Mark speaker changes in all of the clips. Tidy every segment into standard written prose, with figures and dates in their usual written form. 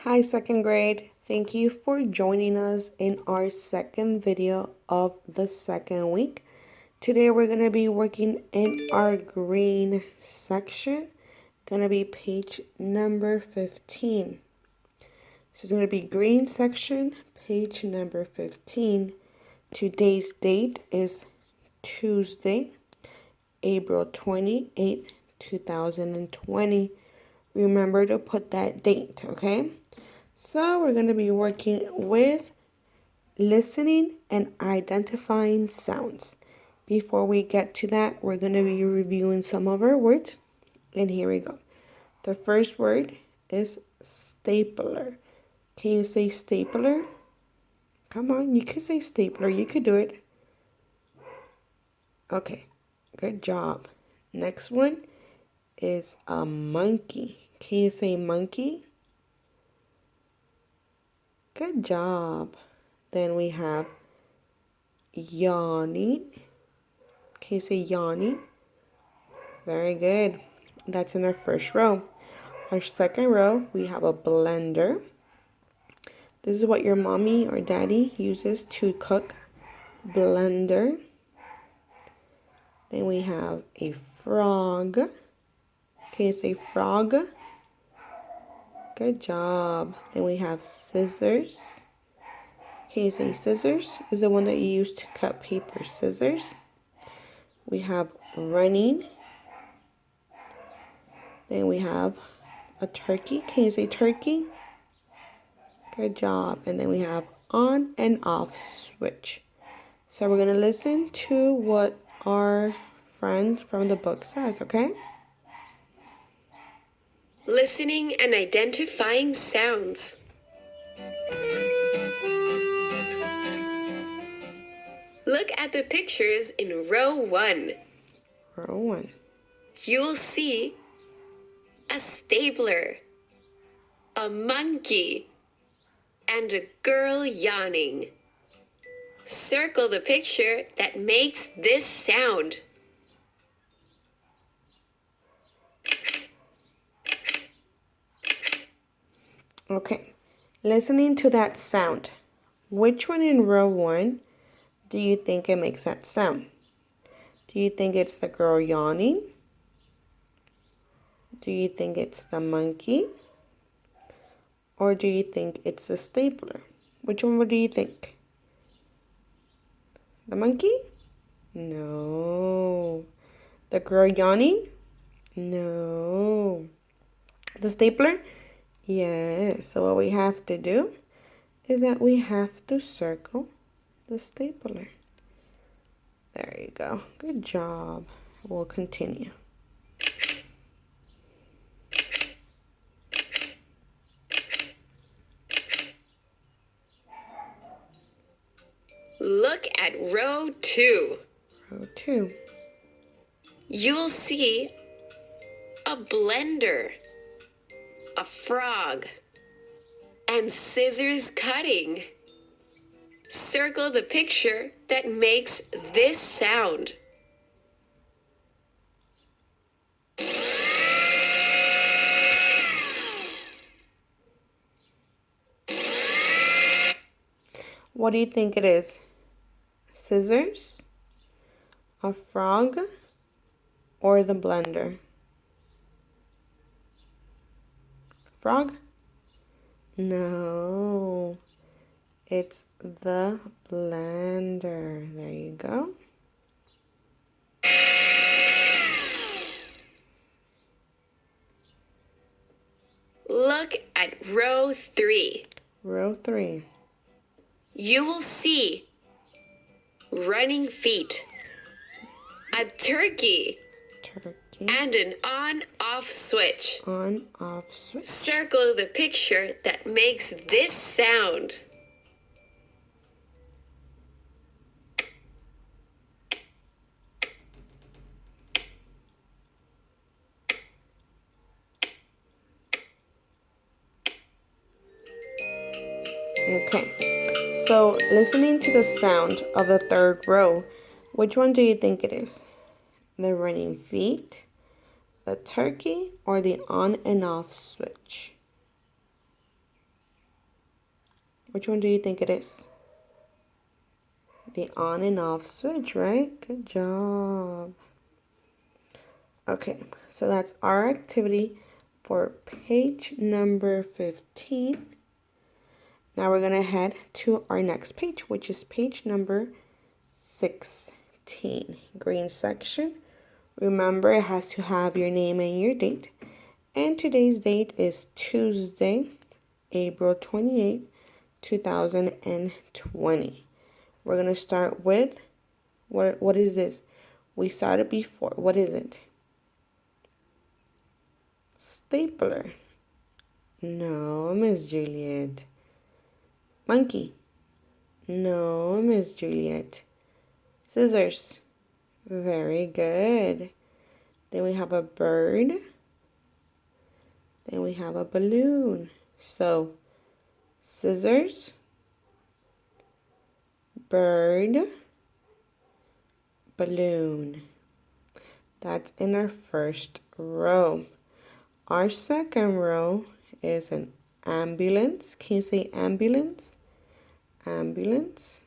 Speaker 1: Hi, second grade. Thank you for joining us in our second video of the second week. Today we're going to be working in our green section. Going to be page number 15. So it's going to be green section, page number 15. Today's date is Tuesday, April 28th, 2020. Remember to put that date, okay? So we're going to be working with listening and identifying sounds. Before we get to that, we're going to be reviewing some of our words. And here we go. The first word is stapler. Can you say stapler? Come on, you could say stapler. You could do it. Okay, good job. Next one is a monkey. Can you say monkey? Good job. Then we have yawning. Can you say yawning? Very good. That's in our first row. Our second row, we have a blender. This is what your mommy or daddy uses to cook. Blender. Then we have a frog. Can you say frog? Good job. Then we have scissors. Can you say scissors? Is the one that you use to cut paper. Scissors. We have running. Then we have a turkey. Can you say turkey? Good job. And then we have on and off switch. So we're going to listen to what our friend from the book says, okay?
Speaker 2: Listening and identifying sounds. Look at the pictures in row 1.
Speaker 1: Row 1.
Speaker 2: You'll see a stapler, a monkey, and a girl yawning. Circle the picture that makes this sound.
Speaker 1: Okay, listening to that sound. Which one in row 1 do you think it makes that sound? Do you think it's the girl yawning? Do you think it's the monkey? Or do you think it's the stapler? Which one do you think? The monkey? No. The girl yawning? No. The stapler? Yes. So what we have to do is that we have to circle the stapler. There you go. Good job. We'll continue.
Speaker 2: Look at row 2.
Speaker 1: Row 2.
Speaker 2: You'll see a blender, a frog, and scissors cutting. Circle the picture that makes this sound.
Speaker 1: What do you think it is? Scissors, a frog, or the blender? Frog? No, it's the blender. There you go.
Speaker 2: Look at row 3.
Speaker 1: Row 3.
Speaker 2: You will see running feet, a turkey, and an on-off switch.
Speaker 1: On-off switch.
Speaker 2: Circle the picture that makes this sound.
Speaker 1: Okay, so listening to the sound of the third row, which one do you think it is? The running feet, the turkey, or the on and off switch? Which one do you think it is? The on and off switch, right? Good job. Okay, so that's our activity for page number 15. Now we're going to head to our next page, which is page number 16. Green section. Remember, it has to have your name and your date. And today's date is Tuesday, April 28th, 2020. We're going to start with, what is this? We started before. What is it? Stapler. No, Miss Juliet. Monkey. No, Miss Juliet. Scissors. Very good. Then we have a bird. Then we have a balloon. So, scissors, bird, balloon. That's in our first row. Our second row is an ambulance. Can you say ambulance? Ambulance.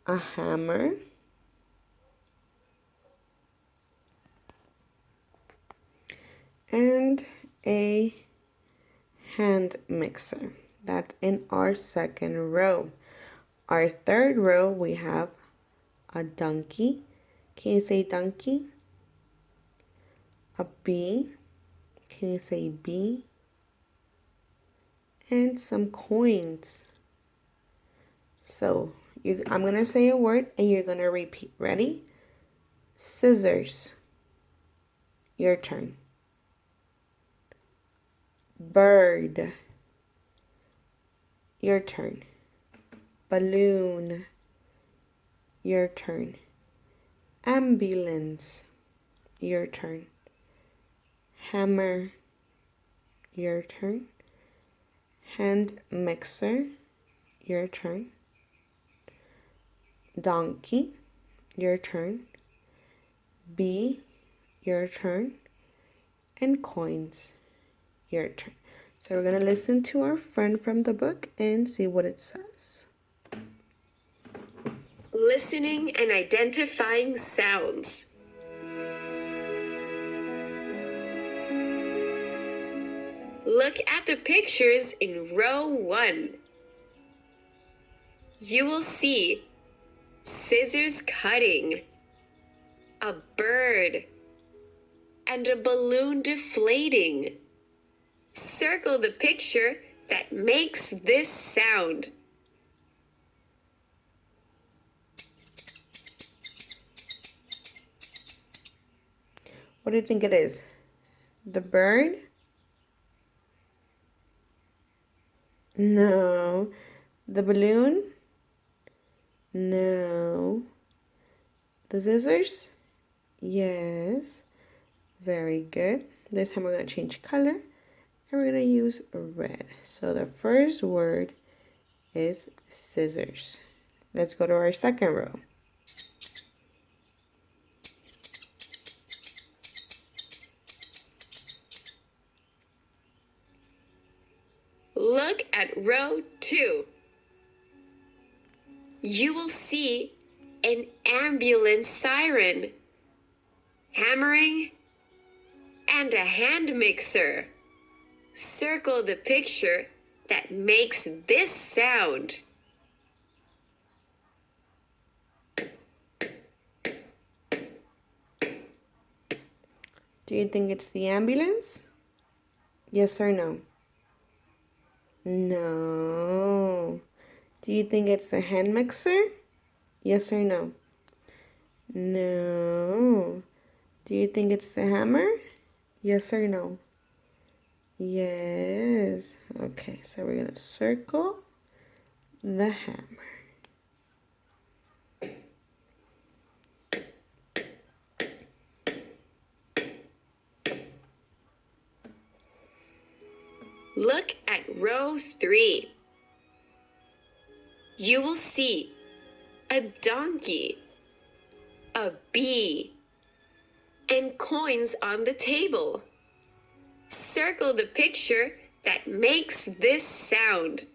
Speaker 1: A hammer. And a hand mixer. That's in our second row. Our third row, we have a donkey. Can you say donkey? A bee. Can you say bee? And some coins. So I'm going to say a word and you're going to repeat. Ready? Scissors. Your turn. Bird. Your turn. Balloon. Your turn. Ambulance. Your turn. Hammer. Your turn. Hand mixer. Your turn. Donkey. Your turn. Bee. Your turn. And coins. Your turn. So we're going to listen to our friend from the book and see what it says.
Speaker 2: Listening and identifying sounds. Look at the pictures in row 1. You will see scissors cutting, a bird, and a balloon deflating. Circle the picture that makes this sound.
Speaker 1: What do you think it is? The bird? No. The balloon? No. The scissors? Yes. Very good. This time we're going to change color. And we're going to use red. So the first word is scissors. Let's go to our second row.
Speaker 2: Look at row 2. You will see an ambulance siren, hammering, and a hand mixer. Circle the picture that makes this sound.
Speaker 1: Do you think it's the ambulance? Yes or no? No. Do you think it's the hand mixer? Yes or no? No. Do you think it's the hammer? Yes or no? Yes. Okay, so we're going to circle the hammer.
Speaker 2: Look at row 3. You will see a donkey, a bee, and coins on the table. Circle the picture that makes this sound.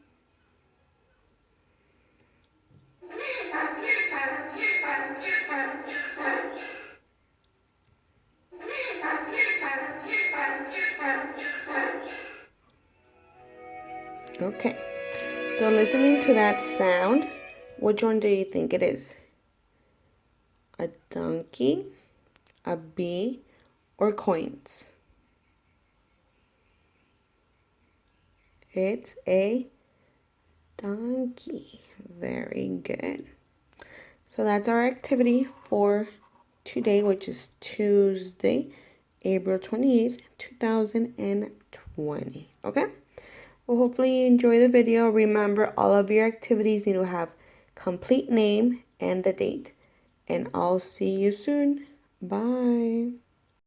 Speaker 1: Okay, so listening to that sound, which one do you think it is? A donkey, a bee, or coins? It's a donkey. Very good. So that's our activity for today, which is Tuesday, April 28th, 2020. Okay? Well, hopefully you enjoy the video. Remember, all of your activities need to have complete name and the date. And I'll see you soon. Bye.